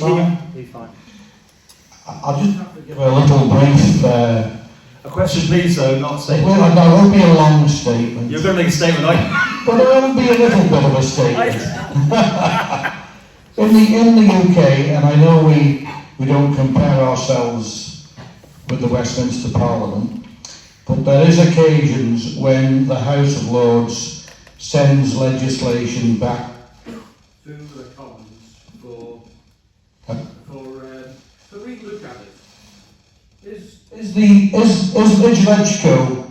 Be fine. I'll just give a little brief. A question, please, though, not a It statement. won't be a long statement. You're going to make a statement, aren't you? But it will be a little bit of a statement. in the UK, and I know we don't compare ourselves with the Westminster Parliament, but there is occasions when the House of Lords sends legislation back to the Commons for re-look at it. Is LegCo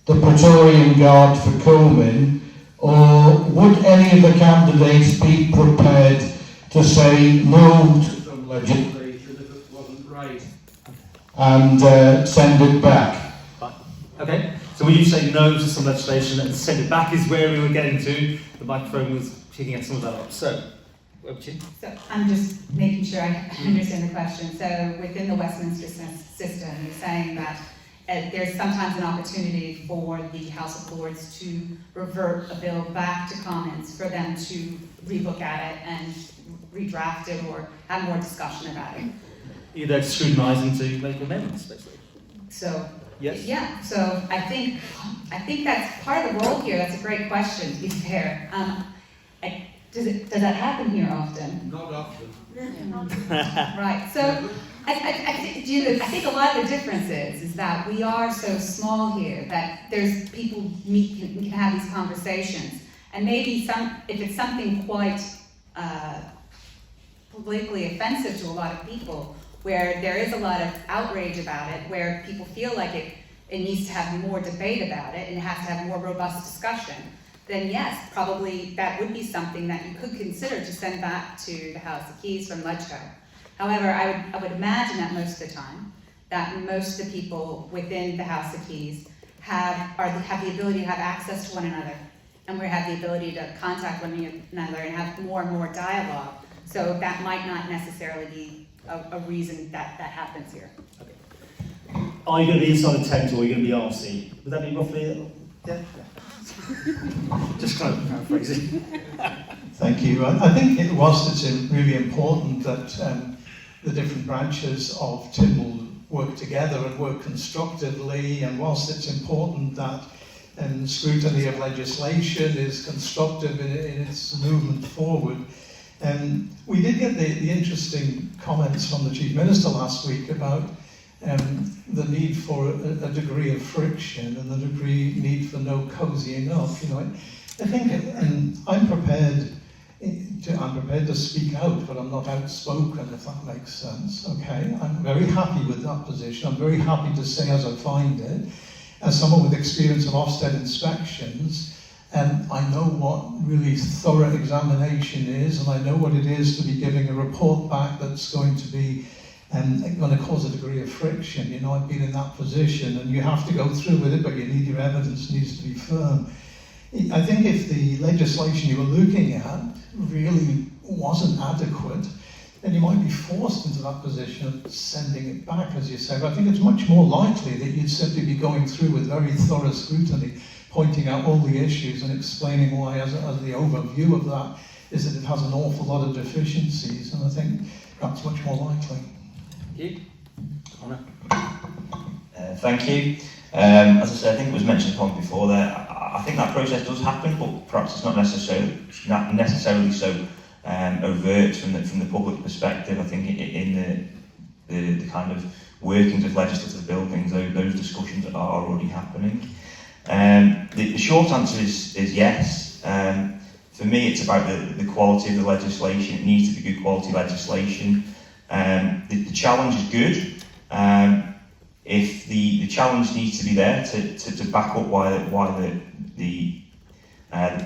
the Praetorian Guard for Comyn, or would any of the candidates be prepared to say no to some legislation if it wasn't right? and send it back? Okay, so when you say no to some legislation and send it back is where we were getting to. The microphone was picking some of that up. So, over to you. So I'm just making sure I understand the question. So within the Westminster system, you're saying that there's sometimes an opportunity for the House of Lords to revert a bill back to Commons for them to relook at it and redraft it or have more discussion about it. Either to scrutinise and to make amendments, basically. So yes. Yeah. So I think that's part of the role here. That's a great question, to be fair. Does that happen here often? Not often. Right. So I think a lot of the difference is that we are so small here that there's people meet and can have these conversations, and maybe if it's something quite politically offensive to a lot of people, where there is a lot of outrage about it, where people feel like it needs to have more debate about it and it has to have more robust discussion, then yes, probably that would be something that you could consider to send back to the House of Keys from LegCo. However, I would imagine that most of the time, that most of the people within the House of Keys have the ability to have access to one another, and we have the ability to contact one another and have more and more dialogue. So that might not necessarily be a reason that happens here. Okay. Are you going to be inside a tent or are you going to be RC? Would that be roughly? Yeah. Just kind of paraphrasing. Thank you. I think it's really important that the different branches of Tynwald work together and work constructively, and whilst it's important that scrutiny of legislation is constructive in its movement forward, we did get the interesting comments from the Chief Minister last week about the need for a degree of friction and the need for no cozying up. You know, I think, and I'm prepared to speak out, but I'm not outspoken, if that makes sense. Okay, I'm very happy with that position. I'm very happy to say as I find it, as someone with experience of Ofsted inspections. I know what really thorough examination is, and I know what it is to be giving a report back that's going to be going to cause a degree of friction. You know, I've been in that position, and you have to go through with it, but your evidence needs to be firm. I think if the legislation you were looking at really wasn't adequate, then you might be forced into that position of sending it back, as you say. But I think it's much more likely that you'd simply be going through with very thorough scrutiny, pointing out all the issues and explaining why, as the overview of that, is that it has an awful lot of deficiencies, and I think that's much more likely. Thank you. Connor. Thank you. As I said, I think it was mentioned upon before there, I think that process does happen, but perhaps it's not necessarily so overt from the public perspective. I think in the kind of workings of legislative buildings, those discussions are already happening. The short answer is yes. For me, it's about the quality of the legislation. It needs to be good quality legislation. The challenge is good. If the challenge needs to be there to back up why the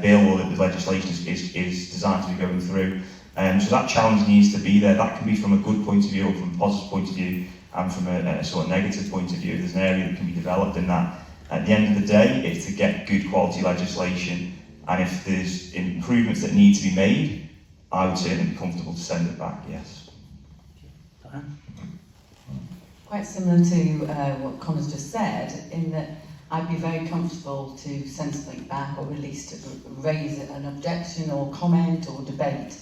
bill or the legislation is designed to be going through. So that challenge needs to be there. That can be from a good point of view or from a positive point of view, and from a sort of negative point of view. There's an area that can be developed in that. At the end of the day, it's to get good quality legislation, and if there's improvements that need to be made, I would certainly be comfortable to send it back, yes. Quite similar to what Connor's just said, in that I'd be very comfortable to send something back, or at least to raise an objection or comment or debate.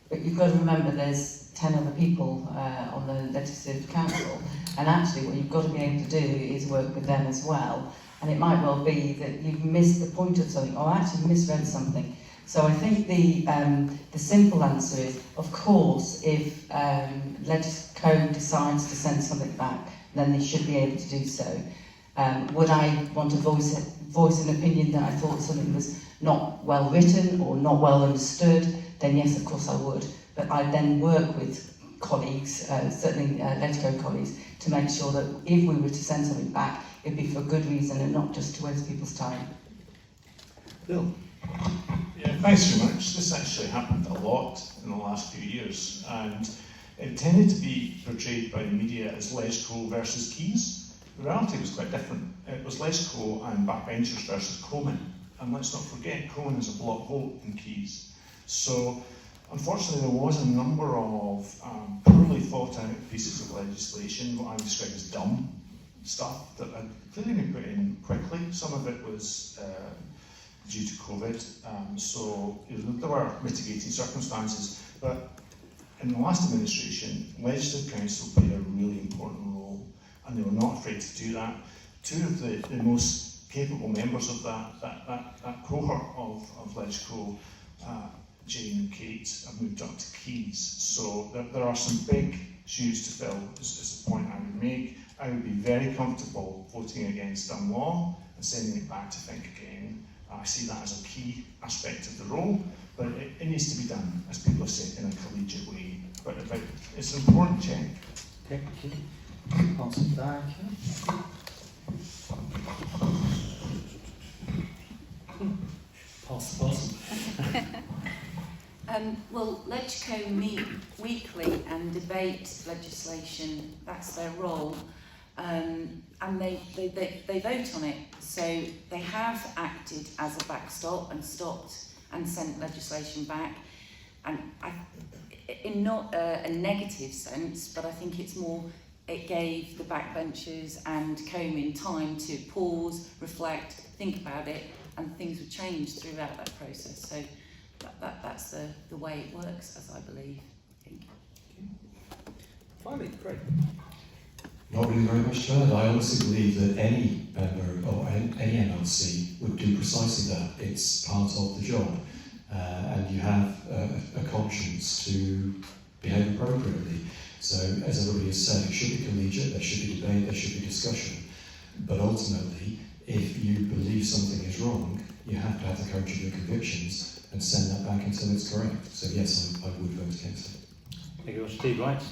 But you've got to remember there's 10 other people on the Legislative Council, and actually what you've got to be able to do is work with them as well. And it might well be that you've missed the point of something, or actually misread something. So I think the simple answer is, of course, if LegCo decides to send something back, then they should be able to do so. Would I want to voice an opinion that I thought something was not well written or not well understood? Then yes, of course I would. But I'd then work with colleagues, certainly LegCo colleagues, to make sure that if we were to send something back, it'd be for a good reason and not just to waste people's time. Bill? Yeah, thanks very much. This actually happened a lot in the last few years, and it tended to be portrayed by the media as LegCo versus Keys. The reality was quite different. It was LegCo and backbenchers versus Croman. And let's not forget, Croman is a block vote in Keys. So, unfortunately, there was a number of poorly thought out pieces of legislation, what I would describe as dumb stuff, that had clearly been put in quickly. Some of it was due to COVID, so there were mitigating circumstances. But in the last administration, Legislative Council played a really important role, and they were not afraid to do that. Two of the most capable members of that cohort of LegCo, Jane and Kate, have moved up to Keys. So there are some big shoes to fill, is the point I would make. I would be very comfortable voting against dumb law and sending it back to think again. I see that as a key aspect of the role, but it needs to be done, as people have said, in a collegiate way. But it's an important check. Okay, thank you. Pass it back. Pass. Well, LegCo meet weekly and debate legislation. That's their role, and they vote on it. So they have acted as a backstop and stopped and sent legislation back, and in not a negative sense, but I think it's more, it gave the backbenchers and Comyn time to pause, reflect, think about it, and things would change throughout that process. So that's the way it works, as I believe. I think. Finally, great. Not really very much to add. I honestly believe that any member or any MLC would do precisely that. It's part of the job, and you have a conscience to behave appropriately. So, as everybody has said, it should be collegiate, there should be debate, there should be discussion. But ultimately, if you believe something is wrong, you have to have the courage of your convictions and send that back until it's correct. So yes, I would vote against it. Thank you very much, Steve. Right.